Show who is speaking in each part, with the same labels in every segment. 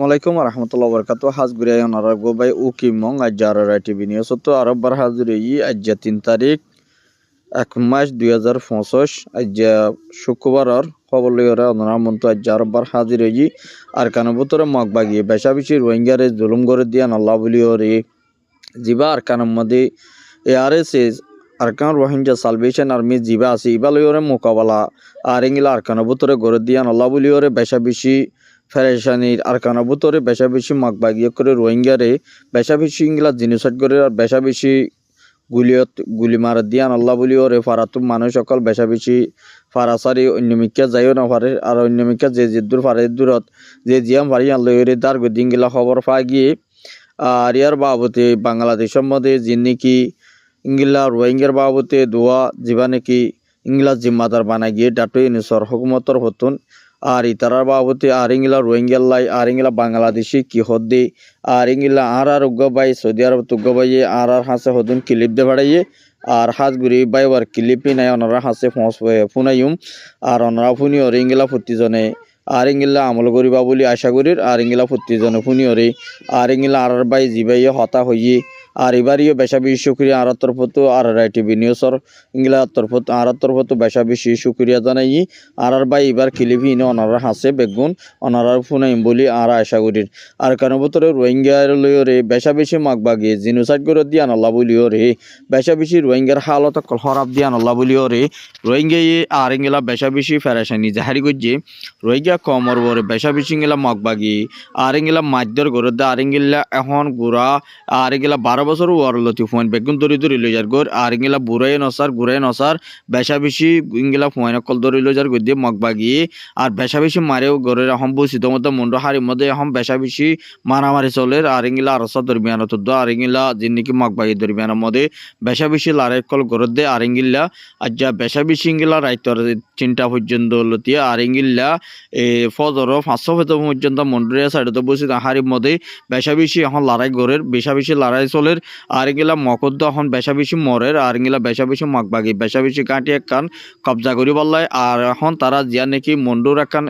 Speaker 1: আসসালামাইকুম রহমতুল্লাহ বরকাত হাজ গুরিয়াই অনারা গোবাই ও কিমং আজ্জার টিভি নিউজ তো আরব বার হাজুরি আজ্জা 3 তারিখ 1 মাস 2025 আজ্জা শুক্রবারর খবর লইরা অনারা মন্ত আজ্জা আরব বার হাজিরি আর কানবুতরে মগবাগি বেশা বেশি রোহিঙ্গারে জুলুম করে দিয়ান আল্লাহ বলিওরে জিবা আর কানম মধ্যে ARS Arakan Rohingya Salvation Army জিবা আছে ইবা লইরে মোকাবেলা আর ইংলা আরকানের ভিতরে গড়ে দিয়ান আল্লাহ বলিওরে বেশা বেশি ফেরেশানির আরকানের ভিতরে বেশা বেশি মগবাগি করে রোহিঙ্গারে বেশা বেশি ইংলা জিনিসট করে আর বেশা বেশি গুলি মারা দিয়ান আল্লাহ বলিওরে ফারাতু মানুষ সকল বেশা বেশি ফারাসারি অন্যমিকা যাইও না পারে আর অন্যমিকা যে দূর পারে দূরত যে জিয়াম পারি আল্লাহ দার গদিনগুলা খবর পা গিয়ে আর ইয়ার বাবতে বাংলাদেশের মধ্যে যিনি ইংলা রোহিঙ্গার বাবতে দোয়া জিবা নাকি ইংলা জিম্মাদার বানা গিয়ে ডাটো ইউনিসর হুকুমতর হতুন আর ইতারার বাবতে আর ইংলা রোহিঙ্গার লাই আর ইংলা বাংলাদেশি কি হদ্দে আর ইংলা আর উগ্গবাই সৌদি আরব তুগ্গবাইয়ে আর হাসে হতুন ক্লিপ দে বাড়াইয়ে আর হাজগুড়ি বাইবার ক্লিপি নাই ওনারা হাসে ফুনাইম আর ওনারা ফুনি ওরে ইংলা প্রতিজনে আর ইংলা আমল করিবা বলি আশা করির আর ইংলা প্রতিজনে ফুনি ওরে আর ইংলা আর বাই জিবাইয়ে হতা হইয়ে আর এবারিও বেশা বেশি শুক্রিয়া আর তরফতো আর টিভি নিউজর ইংলা তরফত আর তরফতো বেশা বেশি শুক্রিয়া জানাই আর বাই এবার ক্লিপি ইনে ওনারা হাসে বেগুন ওনারা ফুনাইম বলি আর আশা করির আর কারণ বতরে রোহিঙ্গার লইরে বেশা বেশি মাগবাগে জিনোসাইড করে দিয়ান আল্লাহ বলিও রে বেশা বেশি রোহিঙ্গার হালত খরাব দিয়ান আল্লাহ বলিও রে রোহিঙ্গাই আর ইংলা বেশা বেশি ফেরেশানি জাহারি গজ্জে রোহিঙ্গা কমর বরে বেশা বেশি ইংলা মাগবাগি আর ইংলা মাধ্যর করে আর ইংলা এখন গুড়া আর ইংলা 12 বছর ওয়ারলতি ফোন বেগুন দরি দরি লই যার গর আর ইংলা বুড়াই নসার বেশা বেশি ইংলা ফোন কল দরি লই যার গদি মগবাগি আর বেশা বেশি মারেও গরের এখন বসিত মতো মুন্ড হারির মধ্যে এখন বেশা বেশি মারামারি চলে আর ইংলা আরসা দরমিয়ানত আর ইংলা যিনি মগবাগি দরমিয়ানের মধ্যে বেশা বেশি লড়াই কল গরত দে আর ইংলা আজ্জা বেশা বেশি ইংলা রাইতর 3টা পর্যন্ত লতিয়া আর ইংলা ফজর 500 পর্যন্ত মন্ডরিয়া সাইডতে বসিত হারির মধ্যে বেশা বেশি এখন লড়াই গরের বেশা বেশি লড়াই চলে আর এগুলা মকদ্দ এখন বেশা বেশি মরের আর এগুলা বেশা বেশি মগবাগি বেশা বেশি কাটি একখান কবজা করি বললাই আর এখন তারা জিয়া নাকি মন্ডুর একখান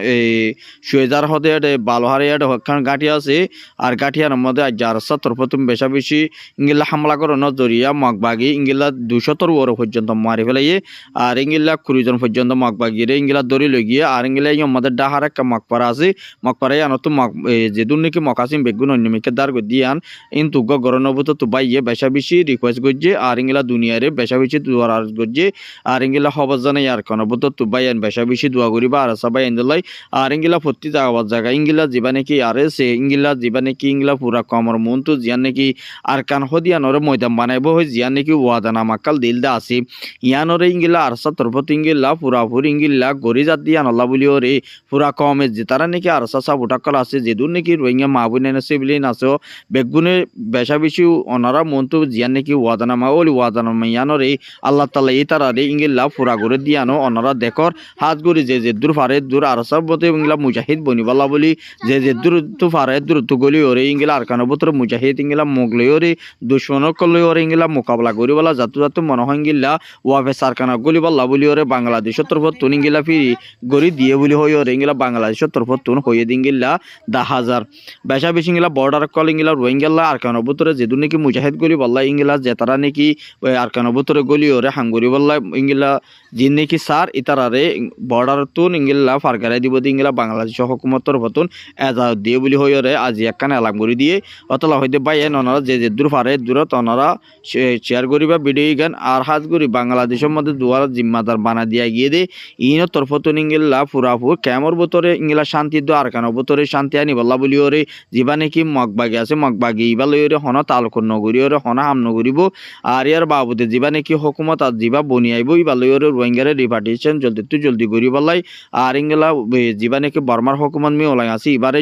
Speaker 1: সুয়েজার হদে বালোহারে একখান গাঁটি আছে আর গাঁটিয়ার মধ্যে আজ যার তরফতুম বেশা বেশি ইংলা হামলা করানো জরিয়া মগবাগি ইংলা 200 ওর পর্যন্ত মারি ফেলাইয়ে আর ইংলা 20 জন পর্যন্ত মগবাগি রে ইংলা দড়ি লই গিয়ে আর ইংলা আমাদের ডাহার একটা মকপারা আছে মকপারাই আনত যেদুর নাকি মকাসিম বেগুন অন্যমিকে দার দিয়ান কিন্তু গরনবত বাইয়ে বেশা বেশি রিকোয়েস্ট করছে আর ইংলা দুনিয়ারে বেশা বেশি দোয়ার আরজ করছে আর ইংলা খবর জানাই আর কনবত তুবাইয়ান বেশা বেশি দোয়া করিবা আর সবাই এনলাই আর ইংলা প্রতি জায়গা ইংলা যাবা নাকি আর সে ইংলা যাবা নাকি ইংলা পুরা কমর মন তো জিয়ান নাকি আর কান হদিয়ানরে ময়দান বানাইব হয় জিয়ান নাকি ওয়াদানা মাকাল দিলদা আছে ইয়ানরে ইংলা আর তরফত ইংলা পুরাপুরি ইংলা গরি জাত দিয়ান আল্লাহ বলিও রে পুরা কমে যে তারা নাকি আর সাবুটাকল আছে যেদুর নাকি রোহিঙ্গা মাহবুন এনসে বিলি নাচো বেগুনে বেশা বেশি ওনারা মন্তু জিয়ান নাকি ওয়াদানামা ওলি ওয়াদানামা ইয়ানরে আল্লাহ তাআলা এই তারারে ইংলা পুরা করে দিয়ানো ওনারা দেখর হাত গরি যে দূর ফারে দূর আর সব বতে ইংলা মুজাহিদ বনিবাল্লা বলি যে দূর তো ফারে দূর তো গলি ওরে ইংলা আর কানো বতর মুজাহিদ ইংলা মোগলে ওরে দুশমন কলে ওরে ইংলা মোকাবলা করিবালা জাতু মনে হয় ইংলা ওয়াফে সারকানা গলিবাল্লা বলি ওরে বাংলাদেশের তরফ তুন ইংলা ফিরি গরি দিয়ে বলি হই ওরে ইংলা বাংলাদেশের তরফ তুন হইয়ে দিংলা 10,000 বেশা বেশি ইংলা বর্ডার কল ইংলা রোহিঙ্গা আর কানো বতরে যেদু নাকি মুজাহিদ গলি বল্লা ইংলা যে তারা নাকি আর কানো বতরে গলি ওরে হাঙ্গুরি বল্লা ইংলা যিন নাকি সার ইতারারে বর্ডার তুন ইংলা ফারগারাই দিব ইংলা বাংলাদেশ হুকুমতর ফতুন এজাজত দিয়ে বলি হই ওরে আজ একখান এলাম করে দিয়ে অতলা হইতে বাইয়ে ওনারা যে দূর ফারে দূরত ওনারা শেয়ার করিবা ভিডিও গান আর হাজ করি বাংলাদেশের মধ্যে দুয়ার জিম্মাদার বানা দিয়া গিয়ে দে ইনো তরফতুন ইংলা পুরাপুর কেমর বতরে ইংলা শান্তি দো আর কানো বতরে শান্তি আনি বল্লা বলি ওরে যিবা নাকি মগবাগি আছে মগবাগি ইবা লই ওরে হন তালুক নগরী ওরে হনা হাম নগরিব আর ইয়ার বাবুতে যিবা নাকি হুকুমত আর যিবা বনিয়াইব ইবা লই ওরে রোহিঙ্গারে রিপার্টিশন জলদি করি বলাই আর ইংলা যিবা নাকি বর্মার হুকুমত মি ওলাই আছে এবারে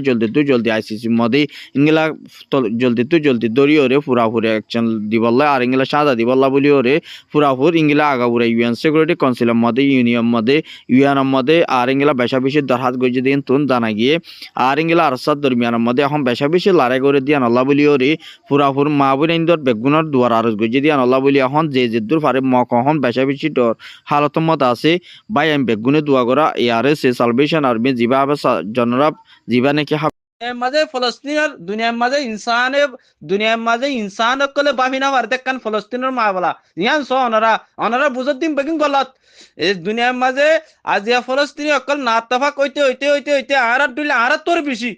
Speaker 1: জলদি আইসিসি মধ্যে ইংলা জলদি দরি ওরে পুরাপুরি অ্যাকশন দিবল্লা আর ইংলা সাদা দিবল্লা বলি ওরে পুরাপুর ইংলা আগাপুরা ইউএন সিকিউরিটি কাউন্সিলের মধ্যে ইউএনের মধ্যে আর ইংলা বেশা বেশি দরহাত গজে দিন তুন জানা গিয়ে আর ইংলা আরসাদ দরমিয়ানের মধ্যে এখন বেশা বেশি লড়াই করে দিয়ে আল্লাহ বলি ওরে পুরাপুর মাহবুন ইন্দর বেগুনের দুয়ার আরজ গজে দিয়ে আল্লাহ বলি এখন যে দূর পারে মক এখন বেশা বেশি ডর হালতর মত আছে বাই আমি বেগুনে দোয়া করা ইয়ারে সে সালভেশন আর্মি জিবা জনরাব জিবা নাকি
Speaker 2: মাঝে ফলস্তিনের দুনিয়ার মাঝে ইনসানে দুনিয়ার মাঝে ইনসান কলে বাবিনা বার দেখান ফলস্তিনের মা বলা ইয়ান সো অনারা অনারা বুঝত দিন বেগিন গলত এই দুনিয়ার মাঝে আজিয়া ফলস্তিনি অকল না তাফাক হইতে আর দুইলে আর তোর বেশি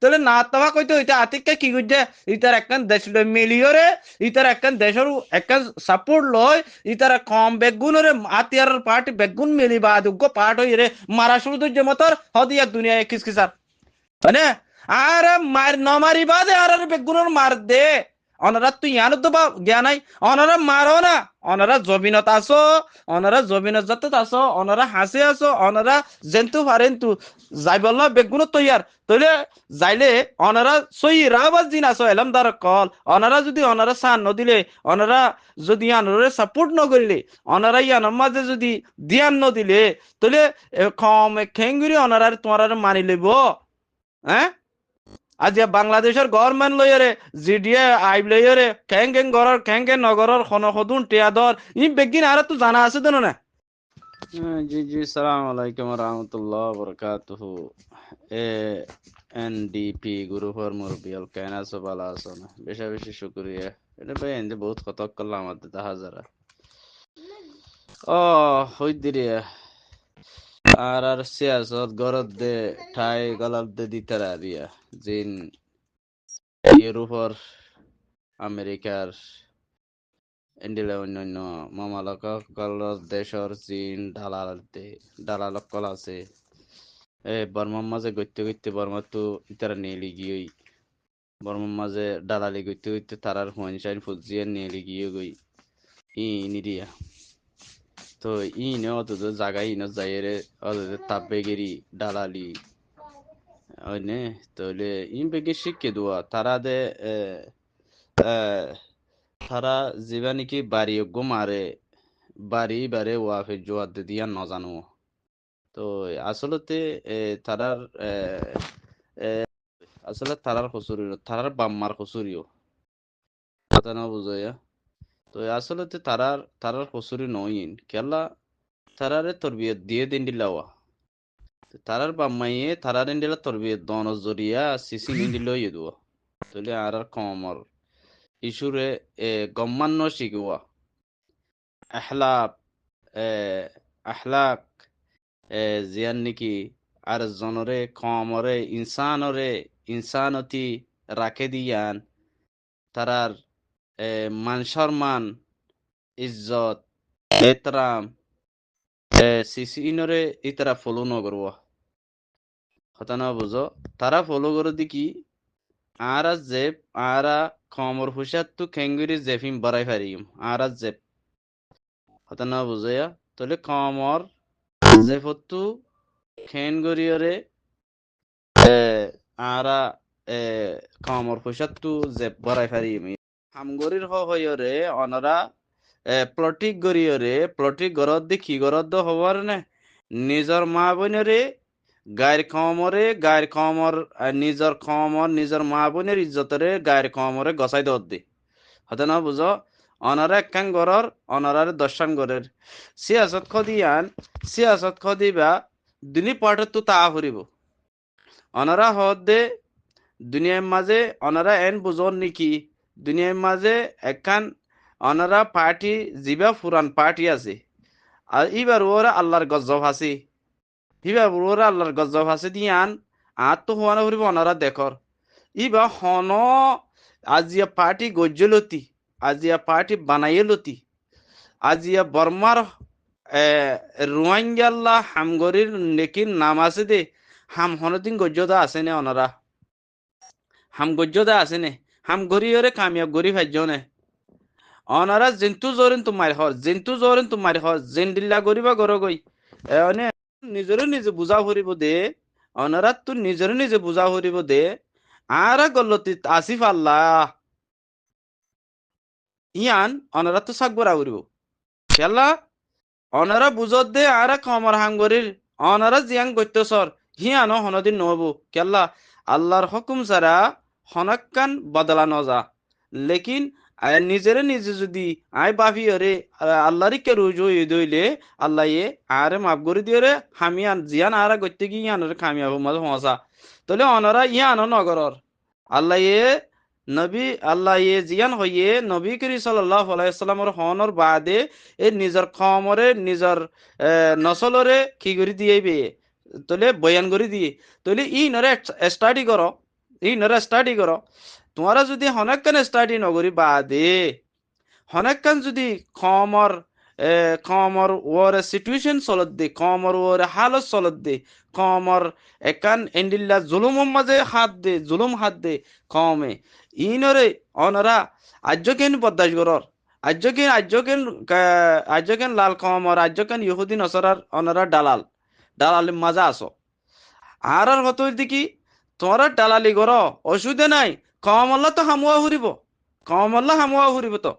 Speaker 2: তাহলে না তাফাক হইতে আতিককে কি করছে ইতার একখান দেশ মিলিয়রে ইতার একখান দেশের একখান সাপোর্ট লয় ইতার কম বেগুনরে আতিয়ার পার্টি বেগুন মিলিবা দুগ্গ পার্ট হইরে মারা শুরু ধৈর্য মতর হদিয়া দুনিয়া কিসকিসার মানে আর মার নমারি বাদে আর বেগুনের মার দে অনারা তুই ইয়ানো তো বা জ্ঞান নাই অনারা মারো না অনারা জবিনত আসো অনারা জবিনত যাতে আসো অনারা হাসে আসো অনারা জেন্তু পারেন তু যাই বল না বেগুন তৈয়ার তইলে যাইলে অনারা সই রাবাজ দিন আসো এলাম দার কল অনারা যদি অনারা সান নদিলে অনারা যদি আনরে সাপোর্ট নকরিলে অনারা ইয়ানোর মাঝে যদি ধ্যান নদিলে তইলে কম খেঙ্গুরি অনারা তোমার মানি লইব হ্যাঁ আজি বাংলাদেশের গভর্নমেন্ট লইরে জিডিএ আইব লইরে কেং নগরের সদুন টিয়াদর ই বেগিন আর তো জানা আছে দেন না জি জি সালাম আলাইকুম রহমতুল্লাহ বরকাতুহু এ এনডিপি গ্রুপের মুরব্বিয়াল কেন আছো ভালো আছো না বেশি বেশি শুকরিয়া এটা ভাই এনে বহুত খতক করলাম আমাদের হাজারা ও হই দিরিয়া আর সিয়াসত গরদ দে ঠাই গলাব দে দিতারা দিয়া জিন ইউরোপর আমেরিকার এন্ডিলে অন্যান্য মামালকল দেশর চীন দালালকল আছে বর্মার মাঝে গইতে গইতে বর্মা তো ইতারা নিয়ে গিয়ে বর্মার মাঝে দালালি গইতে গইতে তারার হুয়াইন সাইন ফুজিয়ে নিয়ে গিয়ে গই নিরিয়া তো নে অত জায়গায় যাইরে তাপবেগেরি দালালি ওইনে তাহলে বেগে শিখে দেওয়া তারা দে তারা যেবা নাকি বাড়ি মারে বাড়ি বারে ওয়াফে জোয়াদ দিয়া নজানো তো আসলতে তারার আসলে তারার কসুরিও তারার বাম্মার কসুরিও কথা না বুঝাইয়া তো আসলতে তারার কসুরি নইন কেলা তারারে তরবিয়ত দিয়ে দিন দিলাওয়া তারার বাম্মাইয়ে তারার ইন্ডিলা তরবিয়ত দন জরিয়া সিসি ইন্ডিলো ইদুয়া তাহলে আর কমর ইস্যুরে গম্মান্য শিখুয়া আহলাপ আহলাক জিয়ান নাকি আর জনরে কমরে ইনসানতি রাখে দিয়ান তারার মান সম্মান ইজ্জত এহতরাম সিসিনরে ইতারা ফলো নগরওয়া কথা না বুঝো তারা ফলো করে দেখি আরা জেব আরা কমর হুসাত তু খেঙ্গুরি জেফিম বাড়াই ফারিম আরা জেব কথা না বুঝাইয়া তাহলে কমর জেফতু খেন গরিয়রে আরা কমর হুসাত তু জেব বাড়াই ফারিম হামগরির হয়রে অনরা প্লটিক গরিয়রে প্লটিক গরদ দি কি গরদ হবার নে নিজর মা বোনরে গায়ের কমর নিজর মা বোনের ইজ্জতরে গায়ের কমরে গসাই দর দি হতে না বুঝো অনারা একখান গরর অনারারে দশান গরের সিয়াসত খদিবা দুনি পাঠত তো তা হরিব অনারা হদ দে দুনিয়ার মাঝে অনারা এন বুঝন নাকি দুনিয়ার মাঝে একখান অনারা পার্টি জিবা ফুরান পার্টি আছে আর এবার ওরা আল্লাহর গজব আছে এবার ওরা আল্লাহর গজব আছে দিয়ান আর তো হওয়ানো ফুরিব অনারা দেখর ইবা হন আজিয়া পার্টি গজ্জলতি আজিয়া পার্টি বানাইলতি আজিয়া বর্মার রোয়াঙ্গাল্লা হামগরির নেকির নাম আছে দে হাম হনদিন গজ্জদা আছে নে অনারা হাম গজ্জদা আছে নে হাম গরিয়রে কামিয়াব গরি ভাজ্য নে অনারা জেন্তু জোরেন তোমার হর জেন্দিল্লা গরিবা গর গই এনে নিজে বুঝা ফুরিব দে অনারা তো নিজে বুঝা ফুরিব দে আর গল্লতি আসিফ আল্লাহ ইয়ান অনারা তো সাকবরা ফুরিব খেলা অনারা বুঝত দে আর কমর হাঙ্গরির অনারা জিয়াং গত্যসর হিয়ানো হনদিন নহবো কেল্লা আল্লাহর হুকুম ছাড়া হনাক্কান বদলা নজা লেকিন নিজে যদি আই বাফি রে আল্লাহরই কে রুজু দইলে আল্লাহ আরে মাফ করে দিয়ে রে হামিয়ান জিয়ান আরা গত্যে গিয়ান রে খামিয়াবো মাঝে হসা তাহলে অনরা ইয়ান নগরর আল্লাহ এ নবী আল্লাহ এ জিয়ান হইয়ে নবী করি সাল্লাল্লাহু আলাইহি সাল্লামর হনর বাদে এ নিজর কমরে নিজর নসলরে কি করি দিয়েবে তাহলে বয়ান করে দিয়ে তাহলে ই নরে স্টাডি করো ই নরে স্টাডি করো তোমারা যদি হনেকান স্টাডি নগরি বাদে হনেকান যদি কমর কমর ওরে সিচুয়েশন চলত দে কমর ওরে হালত চলত দে কমর একান এন্ডিল্লা জুলুম মাঝে হাত দে জুলুম হাত দে কমে ইনরে অনরা আজ্যকেন বদাস গরর আজ্যকেন লাল কমর আজ্যকেন ইহুদি নসরার অনরা দালাল দালাল মাজা আসো আর হতো দেখি তোরা দালালি গর অসুবিধা নাই কমল্লা তো হামুয়া হুরিব কমল্লা হামুয়া হুরিব তো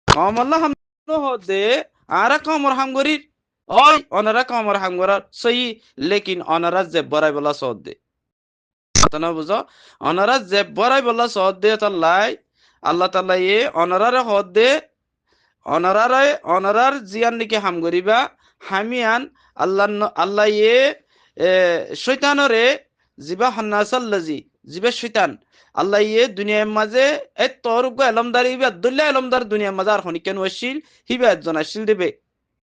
Speaker 2: কমল্লা হাম হদে আরা কমর হামগরির ওই অনারা কমর হামগরার সই লেকিন অনারা যে বড়াই বলা সদ দে না বুঝো অনারা যে বড়াই বলা সদ দে তাল্লাই আল্লাহ তাআলা এ অনারারে হদ দে অনারার জিয়ান নিকে হাম গরিবা হামিয়ান আল্লাহ আল্লাহ এ শয়তানরে জিবা হন্নাসাল্লাজি জিবা শয়তান আল্লাহ ইয়ে দুনিয়ার মাঝে এ তরুক এলমদার ইবে আব্দুল্লাহ এলমদার দুনিয়ার মাঝে আর হনিকেন ওয়াসিল হিবে একজন আসিল দেবে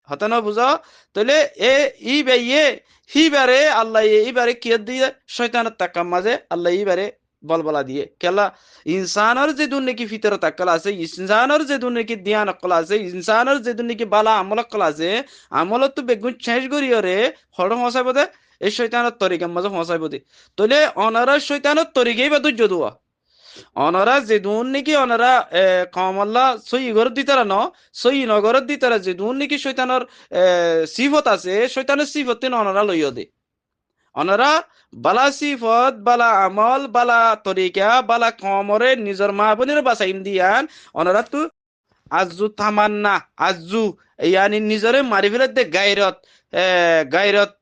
Speaker 2: হতা না বুঝা তাহলে এ ইবে ইয়ে হিবারে আল্লাহ ইবারে কি দিয়ে শয়তানের তাকার মাঝে আল্লাহ ইবারে বলবলা দিয়ে কেলা ইনসানের যে দুর্নীতি ভিতরে তাকাল আছে ইনসানের যে দুর্নীতি ধ্যান অকল আছে ইনসানের যে দুর্নীতি বালা আমল অকল আছে আমলত তো বেগুন শেষ করিয়রে হড় হসাইব দে এই শয়তানের তরিকার মাঝে হসাইব দে তাহলে অনারা শয়তানের তরিকেই বা ধৈর্য দেওয়া অনারা যে দুর্নীতি অনারা কমল্লা সই ঘর দিতারা ন সই নগর দিতারা যে দুর্নীতি শয়তানের সিফত আছে শয়তানের সিফত অনারা লইয়া দে অনারা বালা সিফত বালা আমল বালা তরিকা বালা কমরে নিজর মা বোনের বাসাইম দিয়ান অনারা তো আজু তামান্না আজু ইয়ানি নিজরে মারি ফেলে দে গায়রত গায়রত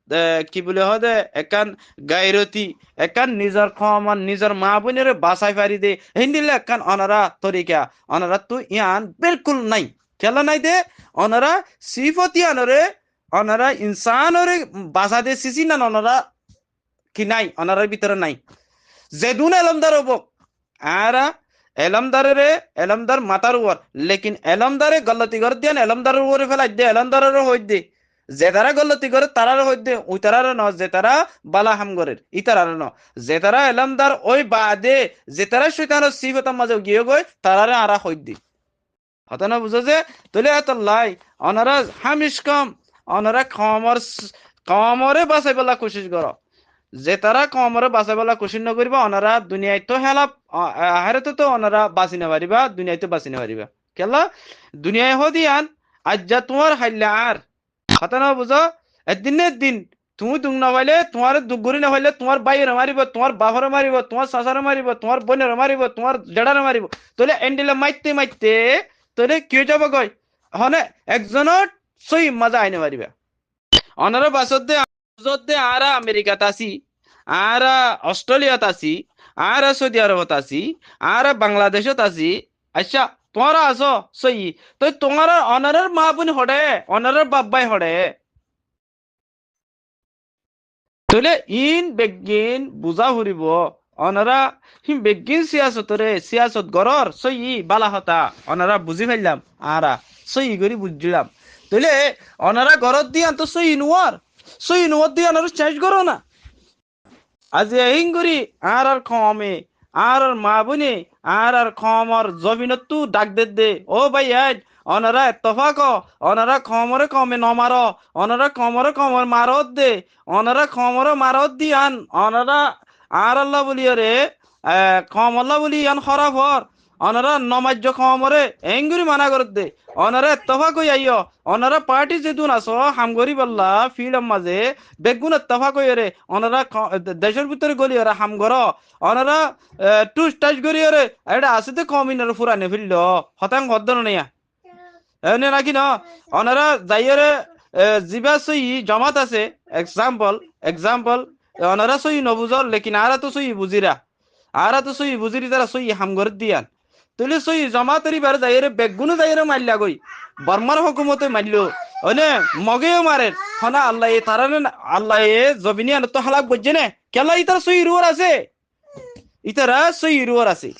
Speaker 2: কি বলে হদে একান গায়রতি একান নিজর কমন নিজর মা বোনের বাসাই পারি দে হিন্দিলে একান অনারা তরিকা অনারা তো ইয়ান বিলকুল নাই খেলা নাই দে অনারা সিফত ইয়ানরে অনারা ইনসানরে বাসা দে সিসি না অনারা কি নাই অনারার ভিতরে নাই যেদুন এলমদার হব আরা এলমদার মাতার উপর লেকিন এলমদারে গলতি করে দিয়ান এলমদারের উপরে ফেলাই দে এলমদারেরও হই দে যে তারা গলতি করে তারার হই দে ওই তারার ন যে তারা বালা হামগরের ই তারার ন যে তারা এলমদার ওই বাদে যে তারা শয়তানের সিফতার মাঝে গিয়ে গই তারারে আরা হই দি হতা না বুঝো যে তলে আতাল্লাই অনারা হামিশ কম অনারা কমরে বাঁচাই পেলা কোশিশ করো যে তারা কমরে বাঁচাই পেলা কোশিশ নকরিবা অনারা দুনিয়ায় তো হেলা আহারে তো অনারা বাঁচি না পারিবা দুনিয়ায় তো বাঁচি না পারিবা কেলা দুনিয়ায় হদিয়ান আজ্জা তোমার হাইলা আর হতা না বুঝো একদিনের দিন তুমি দুঃখ না পাইলে তোমার দুগুরি না পাইলে তোমার বাইরে মারিব তোমার বাপরে মারিব তোমার শাশারে মারিব তোমার বোনের মারিব তোমার জেডারে মারিব তাহলে এন্ডিলে মাইতে মাইতে তাহলে কি যাব কই হনে একজনের সই মজা আইনে পারিবা অনারা বাসতে আরা আমেরিকাত আছি আরা অস্ট্রেলিয়াত আছি আরা সৌদি আরবত আছি আরা বাংলাদেশত আছি আচ্ছা তোমরা আছো সই তো তোমার অনারের মা বোন হড়ে অনারের বাব্বাই হড়ে তাহলে ইন বেগিন বুঝা ফুরিব অনারা হিম বেগিন সিয়াসত গরর সই বালা হতা অনারা বুঝি ফেললাম আরা সই করি বুঝলাম তাহলে অনারা গরত দিয়ে তো সই নুয়ার দিয়ে অনারা চেঞ্জ করো না আজ হিং করি আর কমে আর মা বোনে আর কমর জমিনত ডাক দে ও ভাই আজ অনারা এতফাক অনারা কমরে কমে নমার অনারা কমর মারত দে অনারা কমর মারত দি আন অনারা আর আল্লাহ বলি রে কম আল্লাহ বলি আন খরাব হর অনারা নমাজ্য কমরে এঙ্গুরি মানা করত দে অনারা এতফাক হই আইয় অনারা পার্টি যেদুন আছো হামগরি বল্লা ফিল্ম মাঝে বেগুন এতফাক হই রে অনারা দেশের ভিতরে গলি রে হামগর অনারা টুস টাচ করি রে এটা আছে তো কমিনার ফুরানে ফিরল হতাং হদ্দন নেয়া এনে নাকি না অনারা যাইরে জিবা সই জমাত আছে এক্সাম্পল অনারা সই নবুজর লেকিন আরা তো সই বুঝিরা আরা তো সই বুঝিরি তারা সই হামগর দিয়ান তুলি সই জমা তরি বার যাইরে বেগুন যাইরে মারলা গই বর্মার হুকুমতে মারলো ওনে মগেও মারে হনা আল্লাহ এ তারা আল্লাহ এ জবিনি আন তো হালাক বুঝছে না কেলা ইতার সই রুয়ার আছে ইতারা সই রুয়ার আছে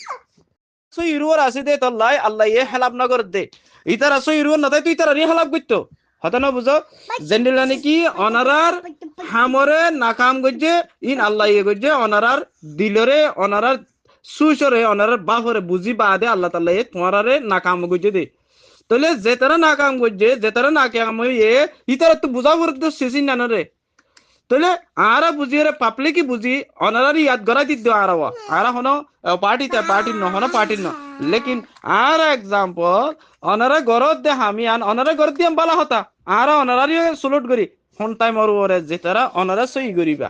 Speaker 2: সই রুয়ার আছে দে তল্লাই আল্লাহ এ হেলাপ না করে দে ইতারা সই রুয়ার না তাই তুই তারা নি হেলাপ করতো হতা না বুঝো জেন্ডেলা নাকি অনারার হামরে নাকাম গজ্জে ইন আল্লাহ ইয়ে গজ্জে অনারার দিলরে অনারার সুসরে অনারার বাপরে বুঝি বাদে আল্লাহ তাআলা এ তোমারে নাকাম গজ্জে দে তাহলে যে তারা নাকাম গজ্জে যে তারা নাকাম হইয়ে ইতারা তো বুঝা করে তো শেষই না রে তাহলে আরা বুঝি রে পাবলিক বুঝি অনারার ইয়াদ গড়াই দিত আরা হনো পার্টি নহনো পার্টি ন লেকিন আর এক্সাম্পল অনারা গরত দে হামি আন অনারা গরত দিয়াম বালা হতা আরা অনারারি সুলট করি হন টাইম আর ওরে যে তারা অনারা সই করিবা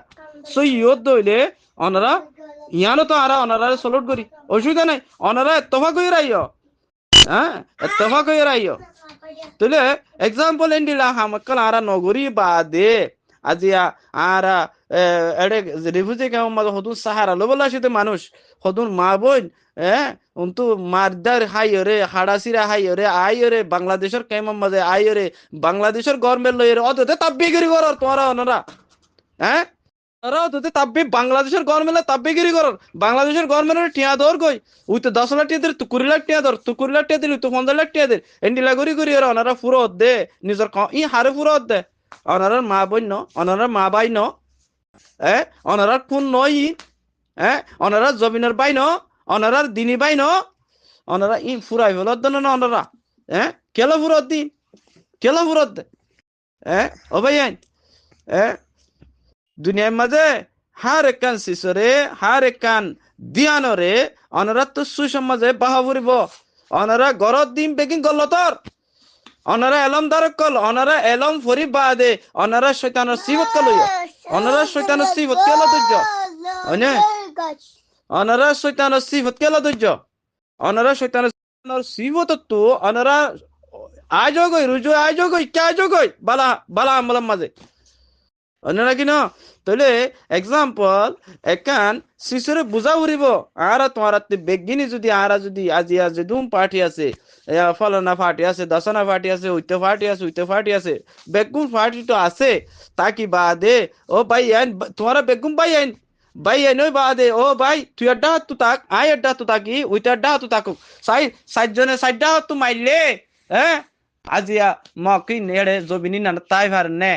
Speaker 2: সই ইয়ত দইলে অনারা ইয়ানো তো আরা অনারা সুলট করি অসুবিধা নাই অনারা এত্তফা কই রাইও হ্যাঁ এত্তফা কই রাইও তাহলে এক্সাম্পল এন্ডিলা হামকাল আরা নগরী বাদে আজিয়া আরা এডে রিফিউজি কেমন মাঝে হতুন সাহারা লোবলা সেতে মানুষ হতুন মা বোন উন্তু মারদার হাইরে হাড়াসিরা হাইরে আইরে বাংলাদেশের কেমন মাঝে আইরে বাংলাদেশের গভর্নমেন্ট লইরে অততে তাব্বিগিরি করর তোরা ওনারা তারা অততে তাব্বি বাংলাদেশের গভর্নমেন্ট তাব্বিগিরি করর বাংলাদেশের গভর্নমেন্টের টিয়া দর কই উই তো 10 লাখ টিয়া দের তো 20 লাখ টিয়া দর তো 20 লাখ টিয়া দিলি তো 15 লাখ টিয়া দের এন্ডিলা করি আর ওনারা ফুরত দে নিজের ই হারে ফুরত দে অনারার মা বোন ন অনারার মা বাই ন অনারার খুন নই অনারার জমিনের বাই ন অনারার দিনী বাই ন অনারা ই ফুরাই ফেলত দেন না অনারা কেলো ফুরত দি কেলো ফুরত দে ও ভাই দুনিয়ার মাঝে হার একান শিশরে হার একান দিয়ানরে অনারা তো সুসমাজে বাহা ফুরিব অনারা গরত দিন বেগিন গল্লতর অনারা এলম দারক কল অনারা এলম ফরি বাদে অনারা শয়তানের সিবত কলইয়া অনারা শয়তানের সিবত কেলা দজ্জ অনে অনারা শয়তানের সিবত কেলা দজ্জ অনারা শয়তানের সিবত তো অনারা আজো গই রুজু আজো গই কে আজো গই বালা বালা আমলাম মাঝে অনারা কি না তাহলে এক্সাম্পল একান শিশুরে বুঝা উড়িব আর তোমার বেগিনি যদি আরা যদি আজি আজ দুম পার্টি আছে ফলানা পার্টি আছে দশনা পার্টি আছে উইতে পার্টি আছে উইতে পার্টি আছে বেগুন পার্টি তো আছে তাকি বাদে ও ভাই আইন তোমার বেগুন ভাই আইন ওই বাদে ও ভাই তুই আড্ডা তু তাক আই আড্ডা তু তাকি উইতে আড্ডা তু তাকুক সাইজনে সাইডা তু মাইলে আজিয়া মকি নেড়ে জবিনি না তাই ভার নে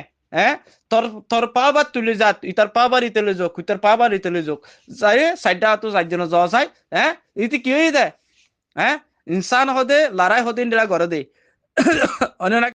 Speaker 2: তোর পাবার তুলে যা ইতার পাবার ইতেলে যোগ ইতার পাবার ইতেলে যোগ যাই সাইডা তো সাইজন যাওয়া চাই ইতি কি হয়ে দেয় ইনসান হদে লড়াই হদে ইন্দিরা ঘরে দে অন্য